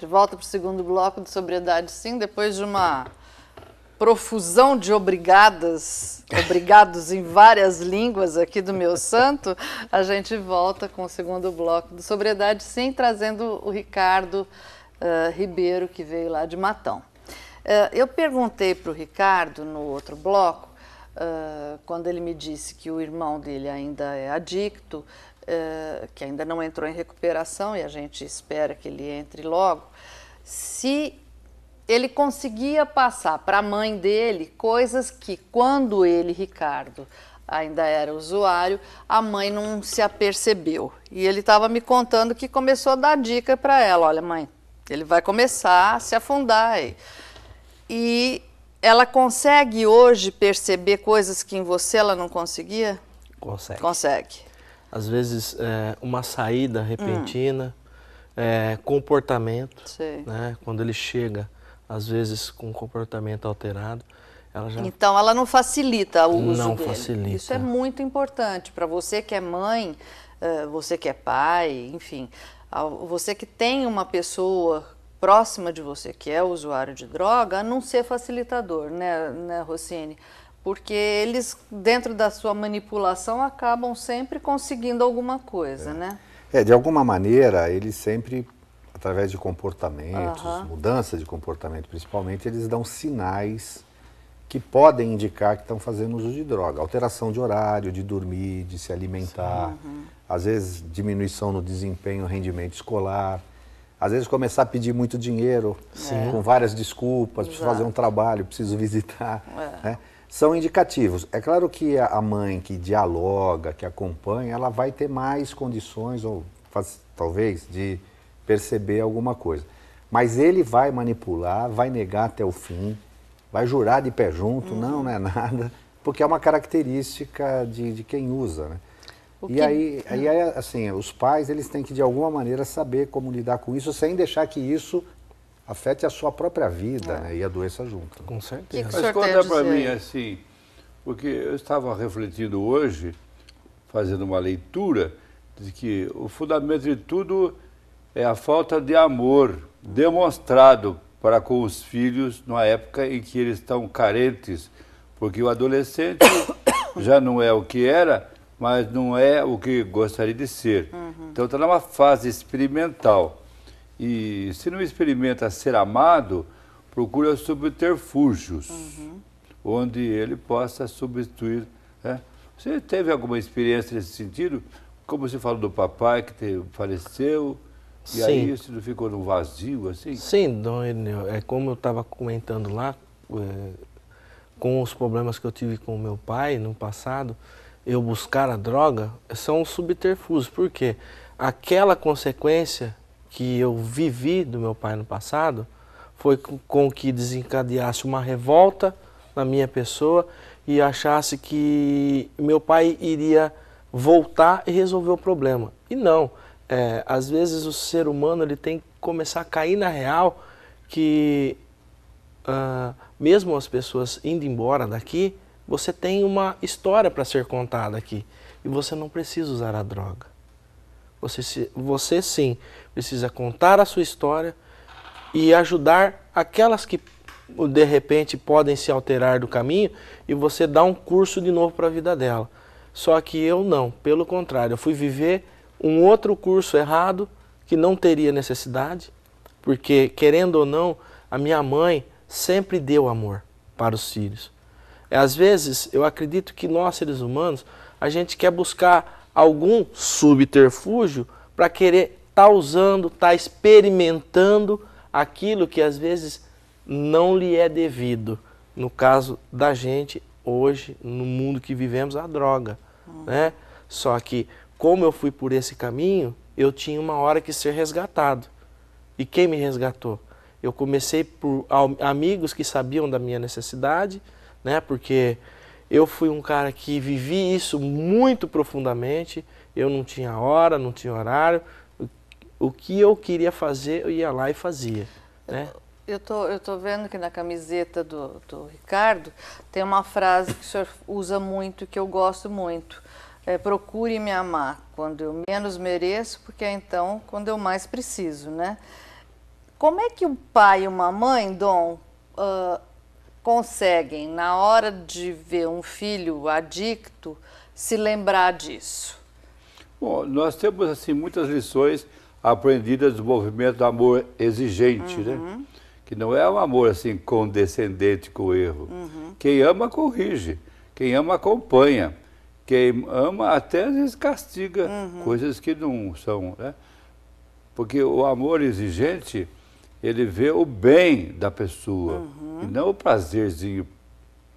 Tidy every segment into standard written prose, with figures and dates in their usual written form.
De volta para o segundo bloco de Sobriedade Sim, depois de uma profusão de obrigados em várias línguas aqui do meu santo, a gente volta com o segundo bloco de Sobriedade Sim, trazendo o Ricardo Ribeiro, que veio lá de Matão. Eu perguntei para o Ricardo no outro bloco, quando ele me disse que o irmão dele ainda é adicto, que ainda não entrou em recuperação e a gente espera que ele entre logo, se ele conseguia passar para a mãe dele coisas que, quando ele, Ricardo, ainda era usuário, a mãe não se apercebeu. E ele estava me contando que começou a dar dica para ela: olha, mãe, ele vai começar a se afundar aí. E ela consegue hoje perceber coisas que em você ela não conseguia? Consegue. Consegue. Às vezes, uma saída repentina, comportamento, né? Quando ele chega, às vezes, com um comportamento alterado, ela já... Então, ela não facilita o uso não dele. Facilita. Isso é muito importante para você que é mãe, você que é pai, enfim, você que tem uma pessoa próxima de você que é usuário de droga, a não ser facilitador, né, Rossini? Porque eles, dentro da sua manipulação, acabam sempre conseguindo alguma coisa, né? De alguma maneira, eles sempre, através de comportamentos, mudança de comportamento principalmente, eles dão sinais que podem indicar que estão fazendo uso de droga. Alteração de horário, de dormir, de se alimentar, às vezes diminuição no desempenho, rendimento escolar, às vezes começar a pedir muito dinheiro, com várias desculpas, preciso fazer um trabalho, preciso visitar, né? São indicativos. É claro que a mãe que dialoga, que acompanha, ela vai ter mais condições, ou talvez, de perceber alguma coisa. Mas ele vai manipular, vai negar até o fim, vai jurar de pé junto, não é nada, porque é uma característica de quem usa, né? Aí, assim, os pais, eles têm que, de alguma maneira, saber como lidar com isso, sem deixar que isso afete a sua própria vida, né, e a doença junto. Com certeza. Mas conta para mim, assim, porque eu estava refletindo hoje, fazendo uma leitura, de que o fundamento de tudo é a falta de amor demonstrado para com os filhos numa época em que eles estão carentes, porque o adolescente já não é o que era, mas não é o que gostaria de ser. Então está numa fase experimental. E se não experimenta ser amado, procura subterfúgios, onde ele possa substituir. Né? Você teve alguma experiência nesse sentido? Como você falou do papai que faleceu, e aí você não ficou num vazio assim? Sim, Dom Irineu, é como eu estava comentando lá, com os problemas que eu tive com o meu pai no passado, eu buscar a droga são subterfúgios. Por quê? Aquela consequência que eu vivi do meu pai no passado foi com que desencadeasse uma revolta na minha pessoa e achasse que meu pai iria voltar e resolver o problema. E não. Às vezes o ser humano ele tem que começar a cair na real que mesmo as pessoas indo embora daqui, você tem uma história para ser contada aqui e você não precisa usar a droga. Você sim precisa contar a sua história e ajudar aquelas que de repente podem se alterar do caminho e você dá um curso de novo para a vida dela. Só que eu não, pelo contrário, eu fui viver um outro curso errado que não teria necessidade, porque querendo ou não, a minha mãe sempre deu amor para os filhos. Às vezes, eu acredito que nós, seres humanos, a gente quer buscar algum subterfúgio para querer estar usando, estar experimentando aquilo que às vezes não lhe é devido. No caso da gente, hoje, no mundo que vivemos, a droga. Né? Só que, como eu fui por esse caminho, eu tinha uma hora que ser resgatado. E quem me resgatou? Eu comecei por amigos que sabiam da minha necessidade, né? Porque eu fui um cara que vivi isso muito profundamente, eu não tinha hora, não tinha horário, o que eu queria fazer eu ia lá e fazia. Né? Eu tô vendo que na camiseta do Ricardo tem uma frase que o senhor usa muito, que eu gosto muito. Procure me amar quando eu menos mereço, porque é então quando eu mais preciso, né? Como é que um pai e uma mãe, Dom, conseguem, na hora de ver um filho adicto, se lembrar disso? Bom, nós temos assim muitas lições aprendidas do movimento do amor exigente, né? Que não é um amor assim condescendente com o erro. Quem ama corrige, quem ama acompanha, quem ama até às vezes castiga coisas que não são, né? Porque o amor exigente, ele vê o bem da pessoa e não o prazerzinho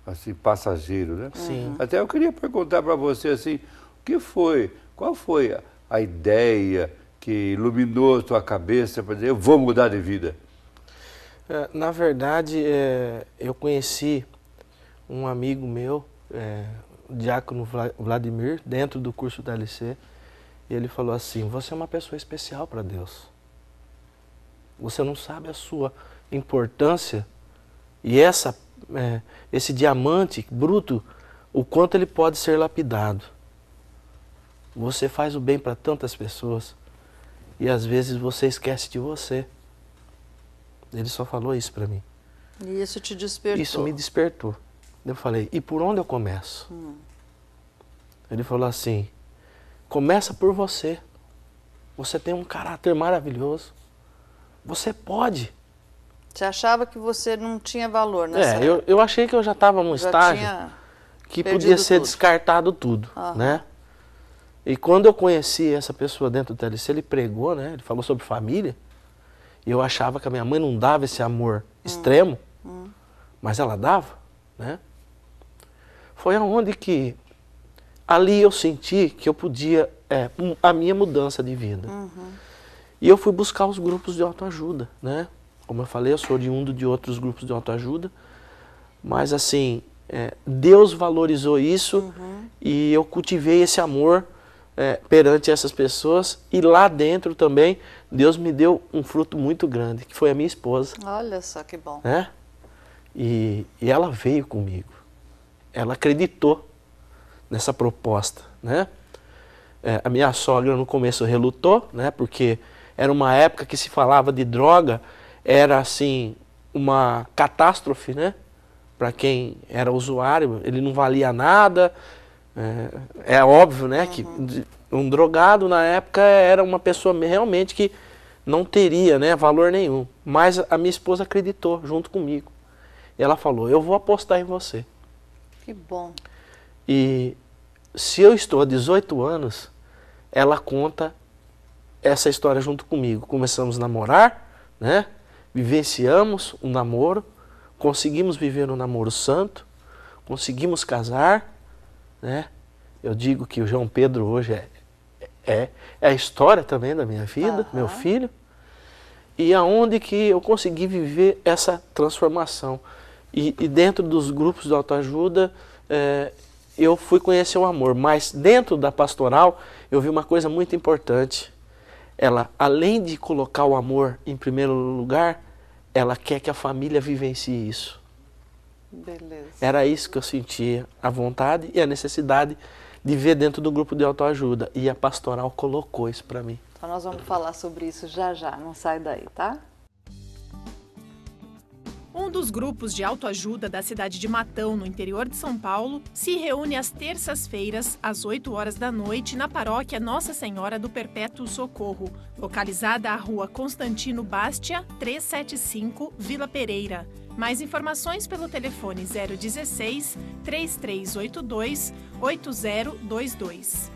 assim passageiro, né? Sim. Até eu queria perguntar para você assim, qual foi a ideia que iluminou a tua cabeça para dizer, eu vou mudar de vida? Na verdade, eu conheci um amigo meu, o diácono Vladimir, dentro do curso da LC, e ele falou assim, você é uma pessoa especial para Deus. Você não sabe a sua importância e esse diamante bruto, o quanto ele pode ser lapidado. Você faz o bem para tantas pessoas e às vezes você esquece de você. Ele só falou isso para mim. E isso te despertou? Isso me despertou. Eu falei, e por onde eu começo? Ele falou assim, começa por você. Você tem um caráter maravilhoso. Você pode. Você achava que você não tinha valor nessa época? Eu achei que eu já estava num estágio que podia ser descartado tudo, né? E quando eu conheci essa pessoa dentro do TLC, ele pregou, né? Ele falou sobre família. E eu achava que a minha mãe não dava esse amor extremo, mas ela dava, né? Foi aonde que ali eu senti que eu podia, a minha mudança de vida. E eu fui buscar os grupos de autoajuda, né? Como eu falei, eu sou oriundo de outros grupos de autoajuda, mas assim, Deus valorizou isso e eu cultivei esse amor perante essas pessoas, e lá dentro também Deus me deu um fruto muito grande, que foi a minha esposa. Olha só que bom. Né? E ela veio comigo, ela acreditou nessa proposta, né? A minha sogra no começo relutou, né? Porque era uma época que se falava de droga, era assim uma catástrofe, né? Para quem era usuário, ele não valia nada. É óbvio, né, que um drogado na época era uma pessoa realmente que não teria, né, valor nenhum. Mas a minha esposa acreditou junto comigo. E ela falou, eu vou apostar em você. Que bom. E se eu estou há 18 anos, ela conta essa história junto comigo. Começamos a namorar, né, vivenciamos um namoro, conseguimos viver um namoro santo, conseguimos casar, né? Eu digo que o João Pedro hoje é a história também da minha vida, meu filho, e aonde que eu consegui viver essa transformação. E dentro dos grupos de autoajuda, eu fui conhecer o amor, mas dentro da pastoral eu vi uma coisa muito importante. Ela, além de colocar o amor em primeiro lugar, ela quer que a família vivencie isso. Beleza. Era isso que eu sentia, a vontade e a necessidade de ver dentro do grupo de autoajuda. E a pastoral colocou isso para mim. Então nós vamos falar sobre isso já já, não sai daí, tá? Um dos grupos de autoajuda da cidade de Matão, no interior de São Paulo, se reúne às terças-feiras, às 8 horas da noite, na paróquia Nossa Senhora do Perpétuo Socorro, localizada à rua Constantino Bastia, 375, Vila Pereira. Mais informações pelo telefone 016 3382 8022.